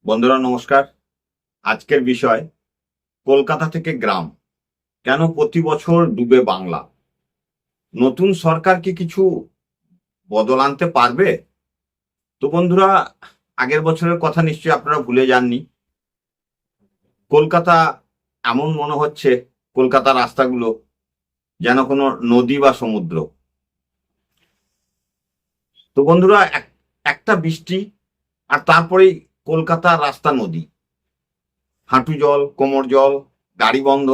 বন্ধুরা নমস্কার। আজকের বিষয় কলকাতা থেকে গ্রাম কেন প্রতি বছর ডুবে বাংলা। নতুন সরকার কি কিছু বদল আনতে পারবে? তো বন্ধুরা, আগের বছরের কথা নিশ্চয়ই আপনারা ভুলে যাননি। কলকাতা এমন মনে হচ্ছে, কলকাতার রাস্তাগুলো যেন কোনো নদী বা সমুদ্র। তো বন্ধুরা, একটা বৃষ্টি আর তারপরেই কলকাতার রাস্তা নদী, হাঁটু জল, কোমর জল, গাড়ি বন্ধ,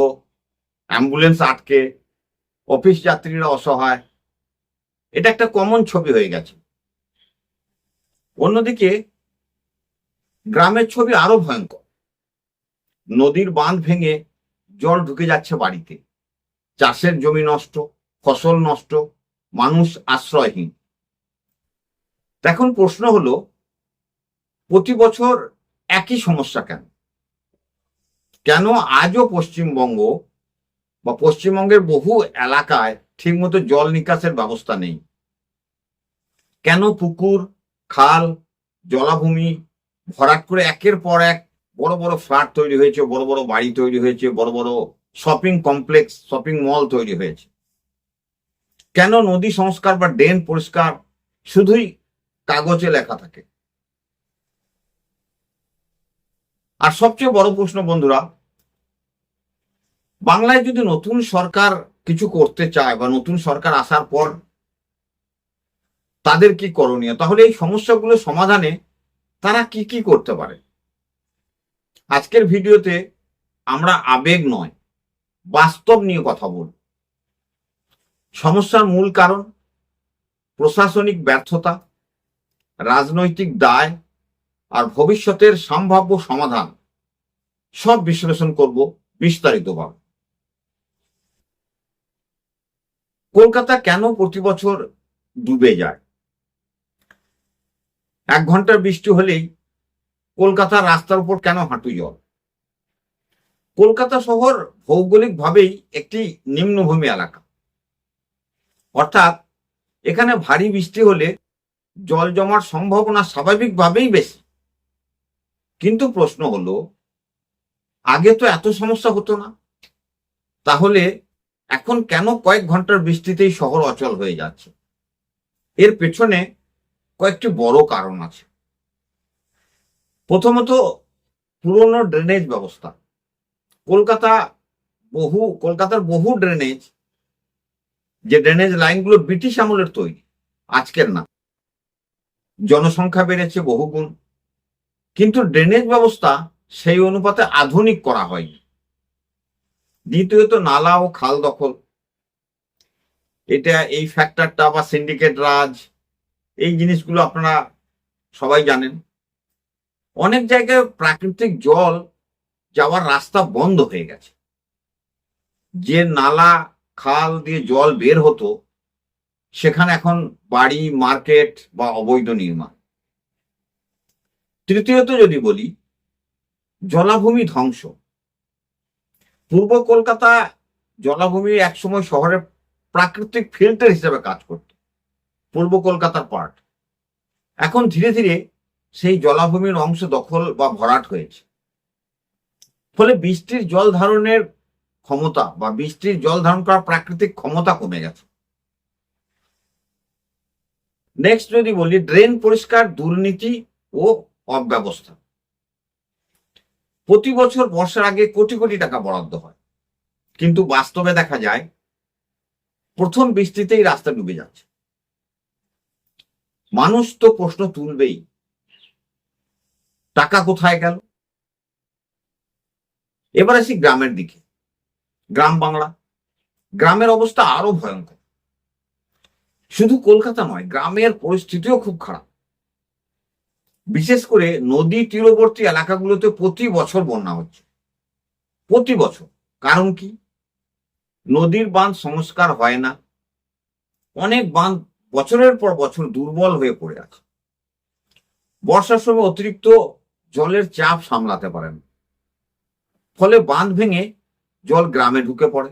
অ্যাম্বুলেন্স আটকে, অফিস যাত্রীরা অসহায়। এটা একটা কমন ছবি হয়ে গেছে। অন্যদিকে গ্রামের ছবি আরো ভয়ঙ্কর। নদীর বাঁধ ভেঙে জল ঢুকে যাচ্ছে বাড়িতে, চাষের জমি নষ্ট, ফসল নষ্ট, মানুষ আশ্রয়হীন। এখন প্রশ্ন হলো, প্রতি বছর একই সমস্যা কেন? কেন আজও পশ্চিমবঙ্গ বা পশ্চিমবঙ্গের বহু এলাকায় ঠিকমতো জল নিকাশের ব্যবস্থা নেই? কেন পুকুর, খাল, জলাভূমি ভরাট করে একের পর এক বড় বড় ফ্ল্যাট তৈরি হয়েছে, বড় বড় বাড়ি তৈরি হয়েছে, বড় বড় শপিং কমপ্লেক্স, শপিং মল তৈরি হয়েছে? কেন নদী সংস্কার বা ড্রেন পরিষ্কার শুধুই কাগজে লেখা থাকে? আর সবচেয়ে বড় প্রশ্ন বন্ধুরা, বাংলায় যদি নতুন সরকার কিছু করতে চায় বা নতুন সরকার আসার পর তাদের কি করণীয়, তাহলে এই সমস্যাগুলো সমাধানে তারা কি কি করতে পারে? আজকের ভিডিওতে আমরা আবেগ নয়, বাস্তব নিয়ে কথা বলব। সমস্যার মূল কারণ, প্রশাসনিক ব্যর্থতা, রাজনৈতিক দায় আর ভবিষ্যতের সম্ভাব্য সমাধান সব বিশ্লেষণ করব বিস্তারিতভাবে। কলকাতা কেন প্রতি বছর ডুবে যায়? 1 ঘন্টার বৃষ্টি হলেই কলকাতার রাস্তার উপর কেন হাঁটু জল? কলকাতা শহর ভৌগোলিকভাবেই একটি নিম্নভূমি এলাকা, অর্থাৎ এখানে ভারী বৃষ্টি হলে জল জমার সম্ভাবনা স্বাভাবিকভাবেই বেশি। কিন্তু প্রশ্ন হলো, আগে তো এত সমস্যা হতো না, তাহলে এখন কেন কয়েক ঘন্টার বৃষ্টিতেই শহর অচল হয়ে যাচ্ছে? এর পেছনে কয়েকটি বড় কারণ আছে। প্রথমত, পুরনো ড্রেনেজ ব্যবস্থা। কলকাতার বহু ড্রেনেজ, যে ড্রেনেজ লাইনগুলো ব্রিটিশ আমলের তৈরি, আজকের না। জনসংখ্যা বেড়েছে বহুগুণ, কিন্তু ড্রেনেজ ব্যবস্থা সেই অনুপাতে আধুনিক করা হয়নি। দ্বিতীয়ত, নালা ও খাল দখল। এই ফ্যাক্টরটা বা সিন্ডিকেট রাজ, এই জিনিসগুলো আপনারা সবাই জানেন। অনেক জায়গায় প্রাকৃতিক জল যাওয়ার রাস্তা বন্ধ হয়ে গেছে। যে নালা খাল দিয়ে জল বের হতো, সেখানে এখন বাড়ি, মার্কেট বা অবৈধ নির্মাণ। তৃতীয়ত যদি বলি, জলাভূমি ধ্বংস। পূর্ব কলকাতা জলাভূমি একসময় শহরের প্রাকৃতিক ফিল্টার হিসেবে কাজ করত, পূর্ব কলকাতার পার্ট। এখন ধীরে ধীরে সেই জলাভূমির অংশ দখল বা ভরাট হয়েছে। ফলে বৃষ্টির জল ধারণের ক্ষমতা বা বৃষ্টির জল ধারণ করার প্রাকৃতিক ক্ষমতা কমে গেছে। নেক্সট যদি বলি, ড্রেন পরিষ্কার, দুর্নীতি ও অব্যবস্থা। প্রতি বছর বর্ষার আগে কোটি কোটি টাকা বরাদ্দ হয়, কিন্তু বাস্তবে দেখা যায় প্রথম বৃষ্টিতেই রাস্তা ডুবে যাচ্ছে। মানুষ তো প্রশ্ন তুলবেই, টাকা কোথায় গেল? এবার আসি গ্রামের দিকে। গ্রাম বাংলা, গ্রামের অবস্থা আরো ভয়ঙ্কর। শুধু কলকাতা নয়, গ্রামের পরিস্থিতিও খুব খারাপ। বিশেষ করে নদী তীরবর্তী এলাকাগুলোতে প্রতি বছর বন্যা হচ্ছে, প্রতি বছর। কারণ কি? নদীর বাঁধ সংস্কার হয় না, অনেক বাঁধ বছরের পর বছর দুর্বল হয়ে পড়ে আছে। বর্ষার সময় অতিরিক্ত জলের চাপ সামলাতে পারেন, ফলে বাঁধ ভেঙে জল গ্রামে ঢুকে পড়ে।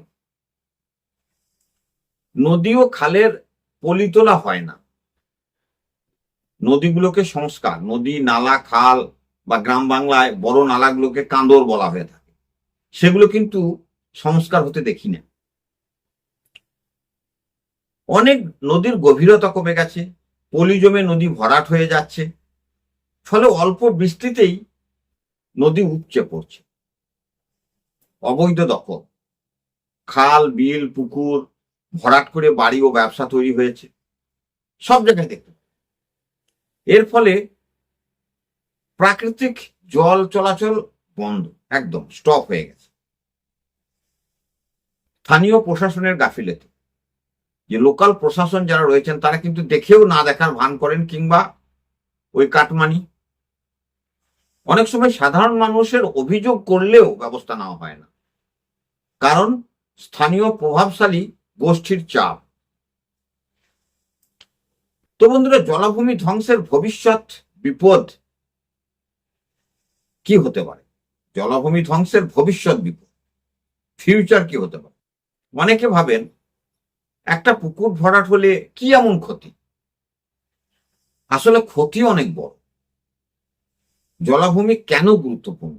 নদী ও খালের পলি তোলা হয় না, নদীগুলোকে সংস্কার, নদী নালা খাল বা গ্রাম বাংলায় বড় নালাগুলোকে কাঁদর বলা হয়ে থাকে, সেগুলো কিন্তু সংস্কার হতে দেখি না। অনেক নদীর গভীরতা কমে গেছে, পলি জমে নদী ভরাট হয়ে যাচ্ছে, ফলে অল্প বৃষ্টিতেই নদী উপচে পড়ছে। অবৈধ দখল, খাল বিল পুকুর ভরাট করে বাড়ি ও ব্যবসা তৈরি হয়েছে সব জায়গায় দেখতে। এর ফলে প্রাকৃতিক জল চলাচল বন্ধ, একদম স্টপ হয়ে গেছে। স্থানীয় প্রশাসনের গাফিলতি, যে লোকাল প্রশাসন যারা রয়েছেন তারা কিন্তু দেখেও না দেখার ভান করেন, কিংবা ওই কাটমানি। অনেক সময় সাধারণ মানুষের অভিযোগ করলেও ব্যবস্থা নেওয়া হয় না, কারণ স্থানীয় প্রভাবশালী গোষ্ঠীর চাপ। তো বন্ধুরা, জলাভূমি ধ্বংসের ভবিষ্যৎ বিপদ কি হতে পারে? জলাভূমি ধ্বংসের ভবিষ্যৎ বিপদ, ফিউচার কি হতে পারে? অনেকে ভাবেন একটা পুকুর ভরাট হলে কি এমন ক্ষতি? আসলে ক্ষতি অনেক বড়। জলাভূমি কেন গুরুত্বপূর্ণ?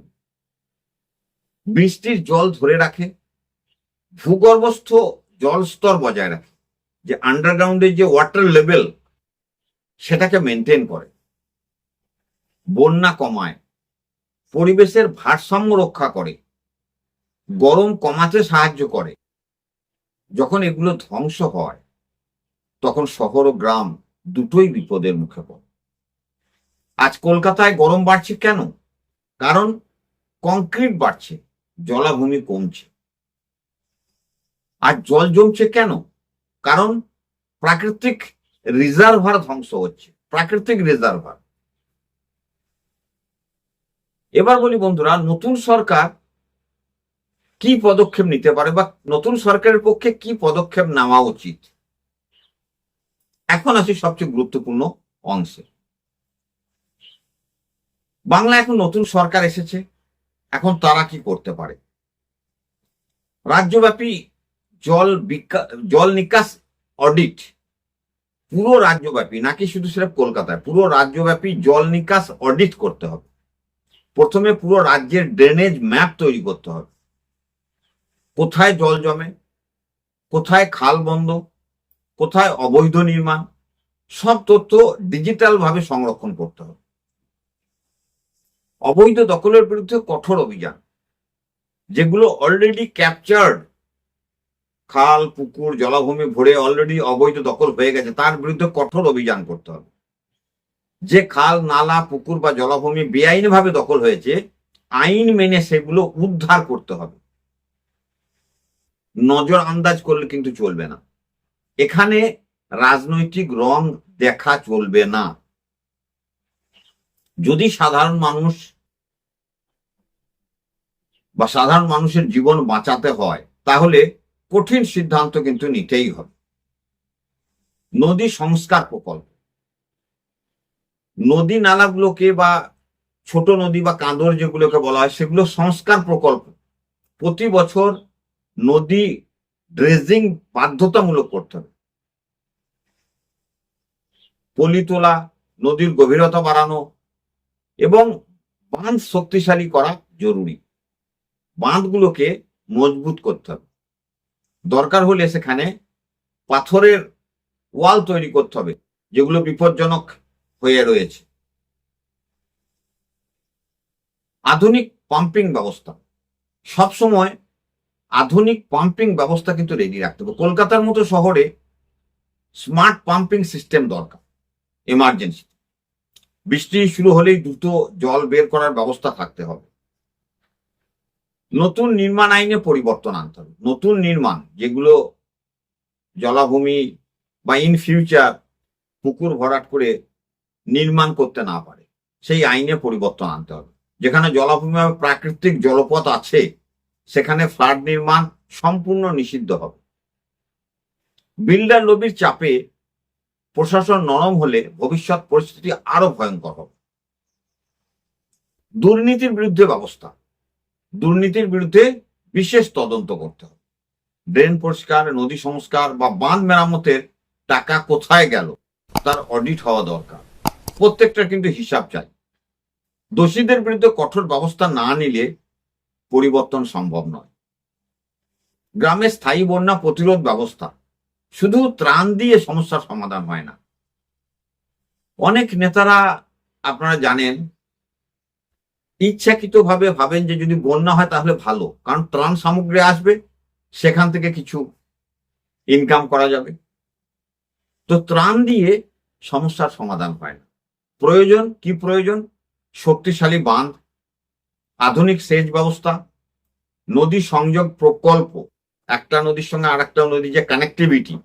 বৃষ্টির জল ধরে রাখে, ভূগর্ভস্থ জল স্তর বজায় রাখে, যে আন্ডারগ্রাউন্ডের যে ওয়াটার লেভেল সেটাকে মেনটেন করে, বন্যা কমায়, পরিবেশের ভারসাম্য রক্ষা করে, গরম কমাতে সাহায্য করে। যখন এগুলো ধ্বংস হয় তখন শহর ও গ্রাম দুটোই বিপদের মুখে পড়ে। আজ কলকাতায় গরম বাড়ছে কেন? কারণ কংক্রিট বাড়ছে, জলাভূমি কমছে। আর জল জমছে কেন? কারণ প্রাকৃতিক রিজার্ভার ধ্বংস হচ্ছে, প্রাকৃতিক রিজার্ভার। এবার বলি বন্ধুরা, নতুন সরকার কি পদক্ষেপ নিতে পারে, বা নতুন সরকারের পক্ষে কি পদক্ষেপ নেওয়া উচিত? এখন আসি সবচেয়ে গুরুত্বপূর্ণ অংশে। বাংলা এখন নতুন সরকার এসেছে, এখন তারা কি করতে পারে? রাজ্যব্যাপী জল নিকাশ অডিট, পুরো রাজ্যব্যাপী, নাকি শুধু সেটা কলকাতায়, পুরো রাজ্যব্যাপী জল নিকাশ অডিট করতে হবে। প্রথমে পুরো রাজ্যের ড্রেনেজ ম্যাপ তৈরি করতে হবে, কোথায় জল জমে, কোথায় খাল বন্ধ, কোথায় অবৈধ নির্মাণ, সব তথ্য ডিজিটাল ভাবে সংরক্ষণ করতে হবে। অবৈধ দখলের বিরুদ্ধে কঠোর অভিযান, যেগুলো অলরেডি ক্যাপচার্ড, খাল পুকুর জলাভূমি ভরে অলরেডি অবৈধ দখল হয়ে গেছে, তার বিরুদ্ধে কঠোর অভিযান করতে হবে। যে খাল নালা পুকুর বা জলাভূমি বেআইনিভাবে দখল হয়েছে, আইন মেনে সেগুলো উদ্ধার করতে হবে। নজর আন্দাজ করলে কিন্তু চলবে না, এখানে রাজনৈতিক রং দেখা চলবে না। যদি সাধারণ মানুষ বা সাধারণ মানুষের জীবন বাঁচাতে হয়, তাহলে কঠিন সিদ্ধান্ত কিন্তু নিতেই হবে। নদী সংস্কার প্রকল্প, নদী নালাগুলোকে বা ছোট নদী বা কাঁদর যেগুলোকে বলা হয়, সেগুলো সংস্কার প্রকল্প প্রতি বছর নদী ড্রেজিং বাধ্যতামূলক করতে হবে। পলি তোলা, নদীর গভীরতা বাড়ানো এবং বাঁধ শক্তিশালী করা জরুরি। বাঁধগুলোকে মজবুত করতে হবে, দরকার হলে সেখানে পাথরের ওয়াল তৈরি করতে হবে, যেগুলো বিপজ্জনক হয়ে রয়েছে। আধুনিক পাম্পিং ব্যবস্থা, সবসময় আধুনিক পাম্পিং ব্যবস্থা কিন্তু রেডি রাখতে হবে। কলকাতার মতো শহরে স্মার্ট পাম্পিং সিস্টেম দরকার। এমার্জেন্সি বৃষ্টি শুরু হলেই দ্রুত জল বের করার ব্যবস্থা থাকতে হবে। নতুন নির্মাণ আইনে পরিবর্তন আনতে হবে। নতুন নির্মাণ, যেগুলো জলাভূমি বা ইন ফিউচার পুকুর ভরাট করে নির্মাণ করতে না পারে, সেই আইনে পরিবর্তন আনতে হবে। যেখানে জলাভূমি বা প্রাকৃতিক জলপথ আছে, সেখানে ফ্লাড নির্মাণ সম্পূর্ণ নিষিদ্ধ হবে। বিল্ডার লবির চাপে প্রশাসন নরম হলে ভবিষ্যৎ পরিস্থিতি আরো ভয়ঙ্কর হবে। দুর্নীতির বিরুদ্ধে ব্যবস্থা, দুর্নীতির বিরুদ্ধে বিশেষ তদন্ত করতে হবে। ড্রেন পরিষ্কার, নদী সংস্কার বা বাঁধ মেরামতের টাকা কোথায় গেল তার অডিট হওয়া দরকার। প্রত্যেকটা কিন্তু হিসাব চাই। দোষীদের বিরুদ্ধে কঠোর ব্যবস্থা না নিলে পরিবর্তন সম্ভব নয়। গ্রামে স্থায়ী বন্যা প্রতিরোধ ব্যবস্থা শুধু ত্রাণ দিয়ে সমস্যার সমাধান হয় না। অনেক নেতারা আপনারা জানেন ইচ্ছাকৃতভাবে ভাবেন যে যদি বন্যা হয় তাহলে ভালো, কারণ ত্রাণ সামগ্রী আসবে, সেখান থেকে কিছু ইনকাম করা যাবে। তো ত্রাণ দিয়ে সমস্যার সমাধান হয় না। প্রয়োজন কি? প্রয়োজন শক্তিশালী বাঁধ, আধুনিক সেচ ব্যবস্থা, নদী সংযোগ প্রকল্প, একটা নদীর সঙ্গে আর একটা নদী যে কানেক্টিভিটি,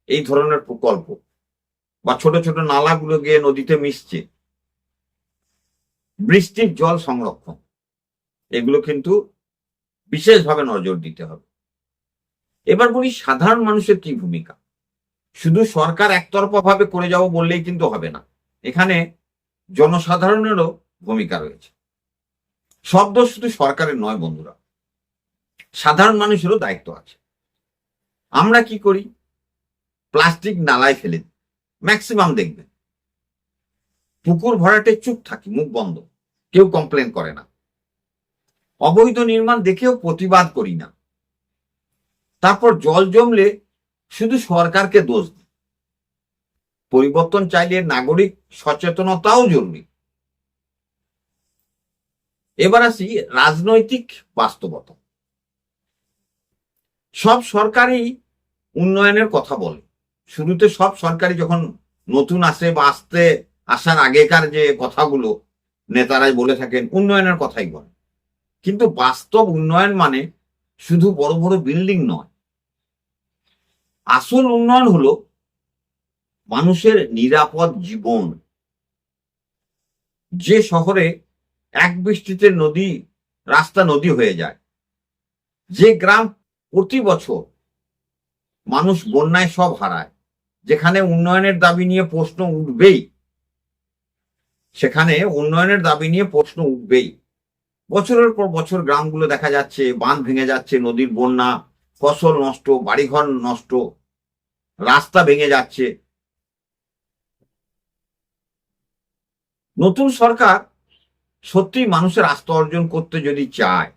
এই ধরনের প্রকল্প, বা ছোট ছোট নালাগুলো গিয়ে নদীতে মিশছে, বৃষ্টির জল সংরক্ষণ, এগুলো কিন্তু বিশেষভাবে নজর দিতে হবে। এবার বলি সাধারণ মানুষের কি ভূমিকা। শুধু সরকার একতরফা ভাবে করে যাবো বললেই কিন্তু হবে না, এখানে জনসাধারণেরও ভূমিকা রয়েছে। সব দোষ শুধু সরকারের নয় বন্ধুরা, সাধারণ মানুষেরও দায়িত্ব আছে। আমরা কি করি? প্লাস্টিক নালায় ফেলে দিই, ম্যাক্সিমাম দেখবেন। পুকুর ভরাটে চুপ থাকি, মুখ বন্ধ, কেউ কমপ্লেন করে না। অবৈধ নির্মাণ দেখেও প্রতিবাদ করি না। তারপর জল জমলে শুধু সরকারকে দোষ দিই। পরিবর্তন চাইলে নাগরিক সচেতনতাও জরুরি। এবার আসি রাজনৈতিক বাস্তবতা। সব সরকারই উন্নয়নের কথা বলে। শুরুতে সব সরকারই যখন নতুন আসে বা আসার আগেকার যে কথাগুলো নেতারাই বলে থাকেন, উন্নয়নের কথাই বলে। কিন্তু বাস্তব উন্নয়ন মানে শুধু বড় বড় বিল্ডিং নয়। আসল উন্নয়ন হলো মানুষের নিরাপদ জীবন। যে শহরে এক বৃষ্টিতে রাস্তা নদী হয়ে যায়, যে গ্রাম প্রতি বছর মানুষ বন্যায় সব হারায়, যেখানে উন্নয়নের দাবি নিয়ে প্রশ্ন উঠবেই, বছরের পর বছর গ্রামগুলো দেখা যাচ্ছে বাঁধ ভেঙে যাচ্ছে, নদীর বন্যা, ফসল নষ্ট, বাড়িঘর নষ্ট, রাস্তা ভেঙে যাচ্ছে। নতুন সরকার সত্যি মানুষের আস্থা অর্জন করতে যদি চায়,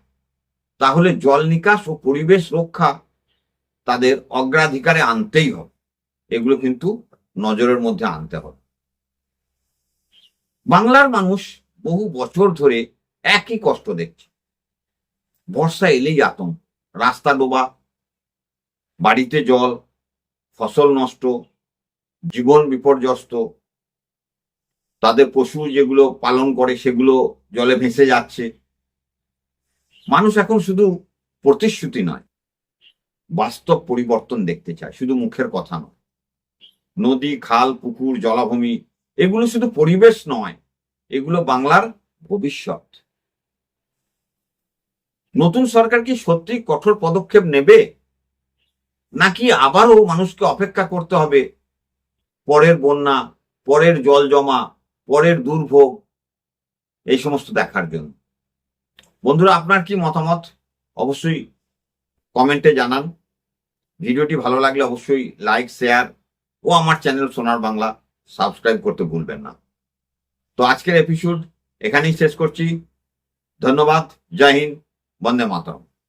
তাহলে জল নিকাশ ও পরিবেশ রক্ষা তাদের অগ্রাধিকারে আনতেই হবে। এগুলো কিন্তু নজরের মধ্যে আনতে হবে। বাংলার মানুষ বহু বছর ধরে একই কষ্ট দেখছে। বর্ষা এলেই আতঙ্ক, রাস্তা ডোবা, বাড়িতে জল, ফসল নষ্ট, জীবন বিপর্যস্ত। তাদের পশু যেগুলো পালন করে সেগুলো জলে ভেসে যাচ্ছে। মানুষ এখন শুধু প্রতিশ্রুতি নয়, বাস্তব পরিবর্তন দেখতে চায়, শুধু মুখের কথা নয়। নদী, খাল, পুকুর, জলাভূমি, এগুলো শুধু পরিবেশ নয়, এগুলো বাংলার ভবিষ্যৎ। নতুন সরকার কি সত্যি কঠোর পদক্ষেপ নেবে, নাকি আবারও মানুষকে অপেক্ষা করতে হবে পরের বন্যা, পরের জল জমা, পরের দুর্ভোগ, এই সমস্ত দেখার জন্য? বন্ধুরা, আপনার কি মতামত অবশ্যই কমেন্টে জানান। ভিডিওটি ভালো লাগলে অবশ্যই লাইক, শেয়ার ও আমার চ্যানেল সোনার বাংলা সাবস্ক্রাইব করতে ভুলবেন না। তো আজকের এপিসোড এখানেই শেষ করছি। ধন্যবাদ। জয় হিন্দ। বন্দে মাতরম।